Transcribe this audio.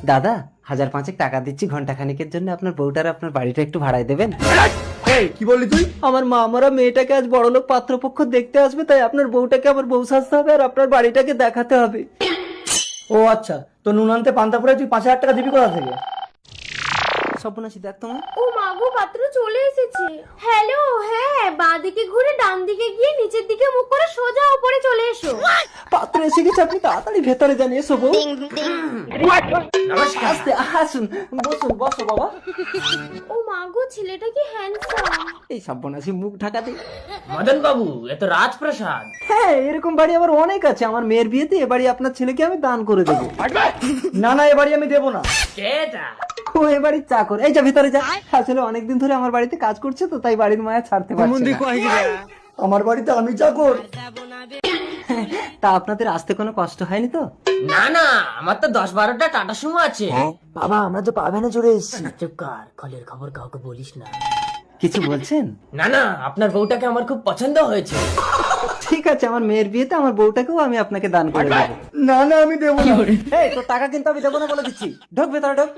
দাদা 1000-5 টাকা দিচ্ছি ঘন্টা খানিকের জন্য, আপনার বউটার আপনার বাড়িটা একটু ভাড়ায় দেবেন? এই কি বললি তুই? আমার মা মরা মেয়েটাকে আজ বড়লোক পাত্রপক্ষ দেখতে আসবে, তাই আপনার বউটাকে আমার বউ সাজতে হবে আর আপনার বাড়িটাকে দেখাতে হবে। ও আচ্ছা, তো নুন আনতে পান্তা পরে তুই 5000 টাকা দিবি কোথা থেকে? সর্বনাশী, দেখ তোমার ও মাগো, পাত্র চলে এসেছে। হ্যালো, হ্যাঁ, বাঁ দিকে ঘুরে ডান দিকে গিয়ে নিচের দিকে মুখ করে সোজা উপরে চলে এসো। পাত্র এসে গেছে, আপনি তাড়াতাড়ি ভেতরে যান। এসো বউ। আস্তে, আসুন, বসুন, বসো বাবা। ও মাগো, ছেলেটা কি হ্যান্ডসাম। এই সর্বনাশী, মুখ ঢাকা দে। মদন বাবু, এ তো রাজপ্রাসাদ। হ্যাঁ, এরকম বাড়ি আমার অনেক আছে। আমার মেয়ের বিয়েতে এ বাড়ি আপনার ছেলেকে আমি দান করে দেবো। না না, এ বাড়ি আমি দেবো না। কেটা? ও এ বাড়ির চাকর। এই যা ভিতরে যা। আসলে অনেকদিন ধরে আমার বাড়িতে কাজ করছে তো, তাই বাড়ির মায়া ছাড়তে পারছে না। আমার বাড়িতে আমি চাকর? তা আপনাদের আসতে কোনো কষ্ট হয়নি তো? না না, আমার তো 10-12টা টাটা সুমো আছে। বাবা, আমরা তো পাবেনা চলে এসেছি। চুপ কর, কলের খবর কাউকে বলিস না। কিছু বলছেন? না না, আপনার বউটাকে আমার খুব পছন্দ হয়েছে। ঠিক আছে, আমার মেয়ের বিয়েতে আমার বউটাকেও আমি আপনাকে দান করে দেবো। না না, আমি দেবো না। এই, তোর টাকা কিন্তু আমি দেবো না বলে দিচ্ছি। ঢোক ভেতরে, ঢোক।